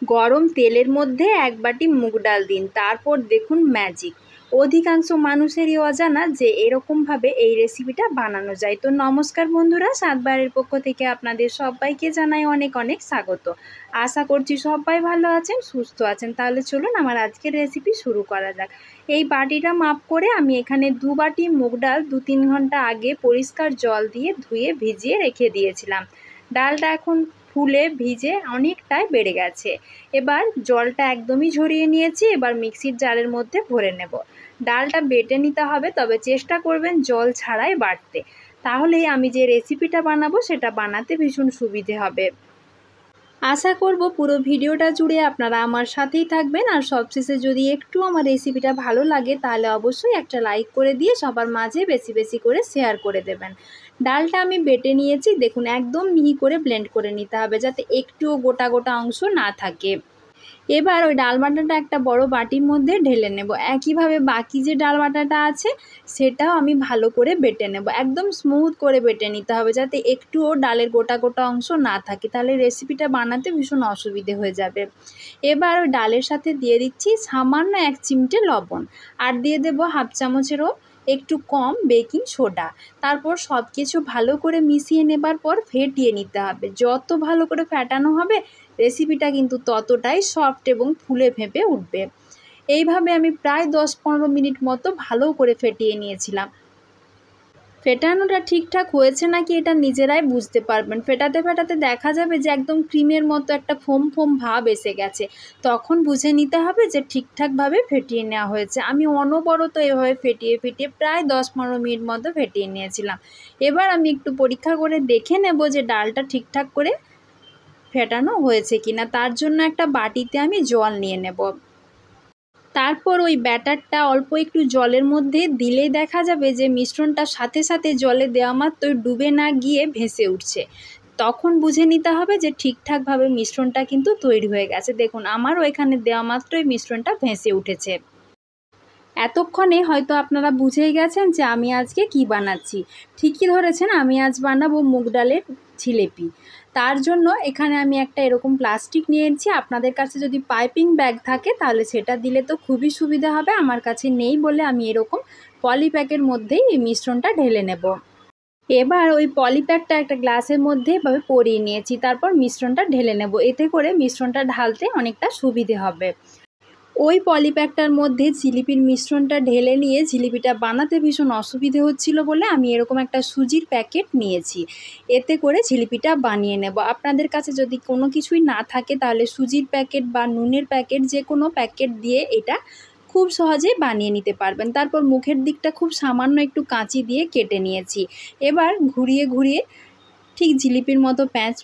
গরম তেলের মধ্যে 1 বাটি মুগ ডাল দিন, তারপর দেখুন ম্যাজিক। অধিকাংশ মানুষেরই অজানা যে এরকমভাবে এই রেসিপিটা বানানো যায়। তো নমস্কার বন্ধুরা, স্বাদবারের পক্ষ থেকে আপনাদের সবাইকে জানাই অনেক অনেক স্বাগত। আশা করছি সবাই ভালো আছেন, সুস্থ আছেন। তাহলে চলুন আমার আজকের রেসিপি শুরু করা যাক। এই বাটিটা মাপ করে আমি এখানে 2 বাটি মুগ ডাল 2-3 ঘন্টা আগে পরিষ্কার জল দিয়ে ধুয়ে ভিজিয়ে রেখে দিয়েছিলাম। ডালটা এখন ফুলে ভিজে অনেকটাই বেড়ে গেছে। এবার জলটা একদমই ঝরিয়ে নিয়েছি। এবার মিক্সির জারের মধ্যে ভরে নেব। ডালটা বেটে নিতে হবে, তবে চেষ্টা করবেন জল ছাড়াই বাটতে, তাহলেই আমি যে রেসিপিটা বানাবো সেটা বানাতে ভীষণ সুবিধে হবে। আশা করব পুরো ভিডিওটা জুড়ে আপনারা আমার সাথেই থাকবেন। আর সবশেষে যদি একটু আমার রেসিপিটা ভালো লাগে তাহলে অবশ্যই একটা লাইক করে দিয়ে সবার মাঝে বেশি বেশি করে শেয়ার করে দেবেন। ডালটা আমি বেটে নিয়েছি, দেখুন একদম মিহি করে ব্লেন্ড করে নিতে হবে যাতে একটুও গোটা গোটা অংশ না থাকে। এবার ওই ডাল বাটাটা একটা বড় বাটির মধ্যে ঢেলে নেব। একইভাবে বাকি যে ডাল বাটাটা আছে সেটাও আমি ভালো করে বেটে নেব। একদম স্মুথ করে বেটে নিতে হবে যাতে একটুও ডালের গোটা গোটা অংশ না থাকে, তাহলে রেসিপিটা বানাতে ভীষণ অসুবিধে হয়ে যাবে। এবার ওই ডালের সাথে দিয়ে দিচ্ছি সামান্য 1 চিমটে লবণ, আর দিয়ে দেবো 1/2 চামচেরও একটু কম বেকিং সোডা। তারপর সব কিছু ভালো করে মিশিয়ে নেবার পর ফেটিয়ে নিতে হবে। যত ভালো করে ফেটানো হবে রেসিপিটা কিন্তু ততটাই সফট এবং ফুলে ফেঁপে উঠবে। এইভাবে আমি প্রায় 10-15 মিনিট মতো ভালো করে ফেটিয়ে নিয়েছিলাম। ফেটানোটা ঠিকঠাক হয়েছে নাকি এটা নিজেরাই বুঝতে পারবেন। ফেটাতে ফেটাতে দেখা যাবে যে একদম ক্রিমের মতো একটা ফোম ফোম ভাব এসে গেছে, তখন বুঝে নিতে হবে যে ঠিকঠাকভাবে ফেটিয়ে নেওয়া হয়েছে। আমি অনবরত এভাবে ফেটিয়ে ফেটিয়ে প্রায় 10-15 মিনিট মতো ফেটিয়ে নিয়েছিলাম। এবার আমি একটু পরীক্ষা করে দেখে নেব যে ডালটা ঠিকঠাক করে ফেটানো হয়েছে কিনা। তার জন্য একটা বাটিতে আমি জল নিয়ে নেব। তারপর ওই ব্যাটারটা অল্প একটু জলের মধ্যে দিলেই দেখা যাবে যে মিশ্রণটা সাথে সাথে জলে দেওয়া মাত্রই ডুবে না গিয়ে ভেসে উঠছে। তখন বুঝে নিতে হবে যে ঠিকঠাকভাবে মিশ্রণটা কিন্তু তৈরি হয়ে গেছে। দেখুন আমারও এখানে দেওয়া মাত্রই মিশ্রণটা ভেসে উঠেছে। এতক্ষণে হয়তো আপনারা বুঝেই গেছেন যে আমি আজকে কি বানাচ্ছি। ঠিকই ধরেছেন, আমি আজ বানাবো মুগ ডালের জিলিপি। তার জন্য এখানে আমি একটা এরকম প্লাস্টিক নিয়েছি। আপনাদের কাছে যদি পাইপিং ব্যাগ থাকে তাহলে সেটা দিলে তো খুবই সুবিধা হবে। আমার কাছে নেই বলে আমি এরকম পলিপ্যাকের মধ্যেই এই মিশ্রণটা ঢেলে নেব। এবার ওই পলিপ্যাকটা একটা গ্লাসের মধ্যে এভাবে পরিয়ে নিয়েছি, তারপর মিশ্রণটা ঢেলে নেব। এতে করে মিশ্রণটা ঢালতে অনেকটা সুবিধে হবে। ওই পলিপ্যাকটার মধ্যে জিলিপির মিশ্রণটা ঢেলে নিয়ে জিলিপিটা বানাতে ভীষণ অসুবিধে হচ্ছিল বলে আমি এরকম একটা সুজির প্যাকেট নিয়েছি। এতে করে জিলিপিটা বানিয়ে নেব। আপনাদের কাছে যদি কোনো কিছুই না থাকে তাহলে সুজির প্যাকেট বা নুনের প্যাকেট যে কোনো প্যাকেট দিয়ে এটা খুব সহজেই বানিয়ে নিতে পারবেন। তারপর মুখের দিকটা খুব সামান্য একটু কাঁচি দিয়ে কেটে নিয়েছি। এবার ঘুরিয়ে ঘুরিয়ে ঠিক জিলিপির মতো প্যাঁচ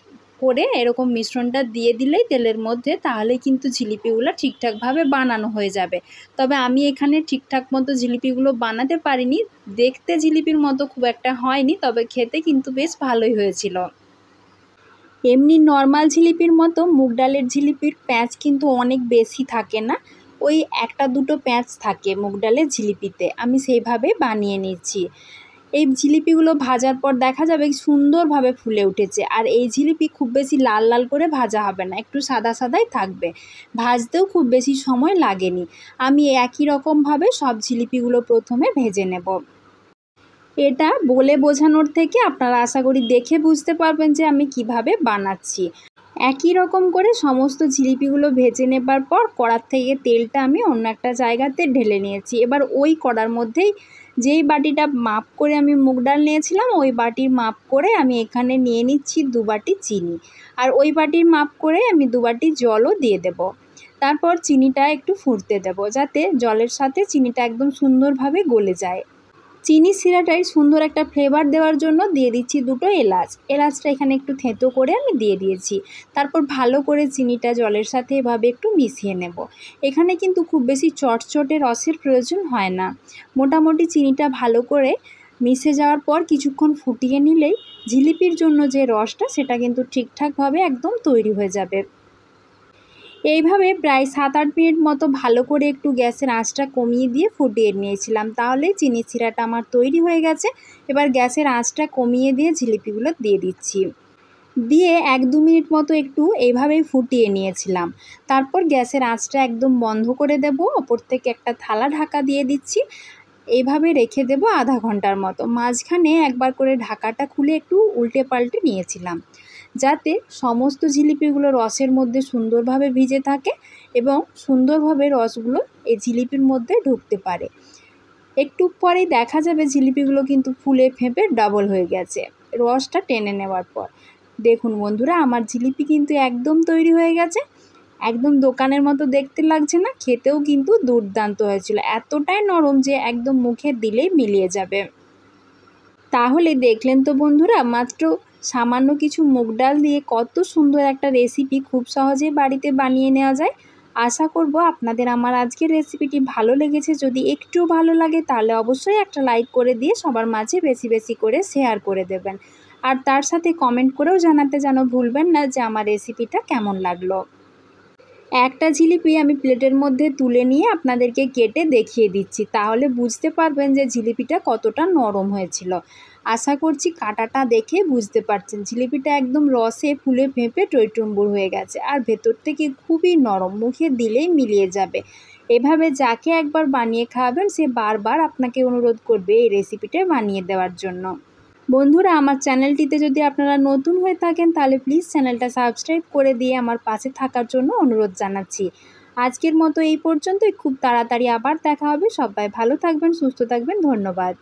করে এরকম মিশ্রণটা দিয়ে দিলেই তেলের মধ্যে, তাহলে কিন্তু জিলিপিগুলো ঠিকঠাকভাবে বানানো হয়ে যাবে। তবে আমি এখানে ঠিকঠাক মতো জিলিপিগুলো বানাতে পারিনি, দেখতে জিলিপির মতো খুব একটা হয়নি, তবে খেতে কিন্তু বেশ ভালোই হয়েছিল। এমনি নর্মাল জিলিপির মতো মুগ ডালের জিলিপির প্যাঁচ কিন্তু অনেক বেশি থাকে না, ওই 1-2 প্যাঁচ থাকে মুগ ডালের জিলিপিতে। আমি সেইভাবে বানিয়ে নিচ্ছি। এই জিলিপিগুলো ভাজার পর দেখা যাবে সুন্দরভাবে ফুলে উঠেছে। আর এই জিলিপি খুব বেশি লাল লাল করে ভাজা হবে না, একটু সাদা সাদাই থাকবে। ভাজতেও খুব বেশি সময় লাগেনি। আমি একই রকমভাবে সব জিলিপিগুলো প্রথমে ভেজে নেব। এটা বলে বোঝানোর থেকে আপনারা আশা করি দেখে বুঝতে পারবেন যে আমি কিভাবে বানাচ্ছি। একই রকম করে সমস্ত জিলিপিগুলো ভেজে নেবার পর কড়ার থেকে তেলটা আমি অন্য একটা জায়গাতে ঢেলে নিয়েছি। এবার ওই কড়ার মধ্যেই যেই বাটিটা মাপ করে আমি মুগ ডাল নিয়েছিলাম ওই বাটির মাপ করে আমি এখানে নিয়ে নিচ্ছি 2 বাটি চিনি। আর ওই বাটির মাপ করে আমি 2 বাটি জলও দিয়ে দেব। তারপর চিনিটা একটু ফুটতে দেব যাতে জলের সাথে চিনিটা একদম সুন্দরভাবে গলে যায়। চিনি শিরাটায় সুন্দর একটা ফ্লেভার দেওয়ার জন্য দিয়ে দিচ্ছি 2টো এলাচ। এলাচটা এখানে একটু থেঁতো করে আমি দিয়ে দিয়েছি। তারপর ভালো করে চিনিটা জলের সাথে এভাবে একটু মিশিয়ে নেব। এখানে কিন্তু খুব বেশি চটচটে রসের প্রয়োজন হয় না। মোটামুটি চিনিটা ভালো করে মিশে যাওয়ার পর কিছুক্ষণ ফুটিয়ে নিলেই জিলিপির জন্য যে রসটা সেটা কিন্তু ঠিকঠাকভাবে একদম তৈরি হয়ে যাবে। এইভাবে প্রায় 7-8 মিনিট মতো ভালো করে একটু গ্যাসের আঁচটা কমিয়ে দিয়ে ফুটিয়ে নিয়েছিলাম, তাহলে চিনি শিরাটা আমার তৈরি হয়ে গেছে। এবার গ্যাসের আঁচটা কমিয়ে দিয়ে জিলিপিগুলো দিয়ে দিচ্ছি। দিয়ে 1-2 মিনিট মতো একটু এইভাবেই ফুটিয়ে নিয়েছিলাম। তারপর গ্যাসের আঁচটা একদম বন্ধ করে দেব, ওপর থেকে একটা থালা ঢাকা দিয়ে দিচ্ছি। এইভাবে রেখে দেব আধা ঘন্টার মতো। মাঝখানে একবার করে ঢাকাটা খুলে একটু উল্টে পাল্টে নিয়েছিলাম, যাতে সমস্ত জিলিপিগুলো রসের মধ্যে সুন্দরভাবে ভিজে থাকে এবং সুন্দরভাবে রসগুলো এই জিলিপির মধ্যে ঢুকতে পারে। একটু পরেই দেখা যাবে জিলিপিগুলো কিন্তু ফুলে ফেঁপে ডাবল হয়ে গেছে রসটা টেনে নেওয়ার পর। দেখুন বন্ধুরা, আমার জিলিপি কিন্তু একদম তৈরি হয়ে গেছে। একদম দোকানের মতো দেখতে লাগছে না, খেতেও কিন্তু দুর্দান্ত হয়েছিল। এতটাই নরম যে একদম মুখে দিলেই মিলিয়ে যাবে। তাহলে দেখলেন তো বন্ধুরা, মাত্র সামান্য কিছু মুগ ডাল দিয়ে কত সুন্দর একটা রেসিপি খুব সহজেই বাড়িতে বানিয়ে নেওয়া যায়। আশা করব আপনাদের আমার আজকের রেসিপিটি ভালো লেগেছে। যদি একটু ভালো লাগে তাহলে অবশ্যই একটা লাইক করে দিয়ে সবার মাঝে বেশি বেশি করে শেয়ার করে দেবেন। আর তার সাথে কমেন্ট করেও জানাতে যেন ভুলবেন না যে আমার রেসিপিটা কেমন লাগলো। একটা জিলিপি আমি প্লেটের মধ্যে তুলে নিয়ে আপনাদেরকে কেটে দেখিয়ে দিচ্ছি, তাহলে বুঝতে পারবেন যে জিলিপিটা কতটা নরম হয়েছিল। আশা করছি কাটাটা দেখে বুঝতে পারছেন জিলিপিটা একদম রসে ফুলে ফেঁপে টইটুম্বুর হয়ে গেছে আর ভেতর থেকে খুবই নরম, মুখে দিলেই মিলিয়ে যাবে। এভাবে যাকে একবার বানিয়ে খাওয়াবেন সে বারবার আপনাকে অনুরোধ করবে এই রেসিপিটা বানিয়ে দেওয়ার জন্য। বন্ধুরা, আমার চ্যানেলটিতে যদি আপনারা নতুন হয়ে থাকেন তাহলে প্লিজ চ্যানেলটা সাবস্ক্রাইব করে দিয়ে আমার পাশে থাকার জন্য অনুরোধ জানাচ্ছি। আজকের মতো এই পর্যন্তই। খুব তাড়াতাড়ি আবার দেখা হবে। সবাই ভালো থাকবেন, সুস্থ থাকবেন। ধন্যবাদ।